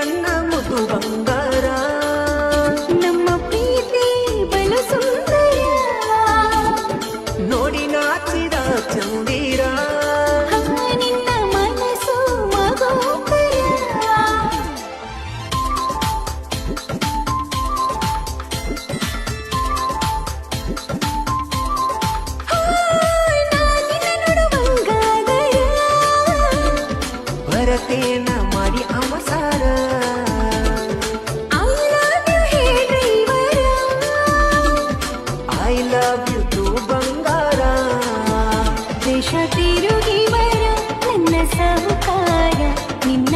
ನನ್ನ ಮುದ್ದು ಬಂಗಾರ. ನಮ್ಮ ಪ್ರೀತಿ ಬಲು ಸುಂದರ, ನೋಡಿ ನಾಚಿದ ಚಂದಿರ. ನಿನ್ನ ಮನಸ್ಸು ಮಗೋಕರ. ಭರತೇನ ಮಾಡಿ ಅವಸಾರ. ಐ ಲವ್ ಯು ಟು ಬಂಗಾರ. ದೇಶ ತಿರುಗಿ ಬರ ನನ್ನ ಸಹಕಾರ, ನಿನ್ನ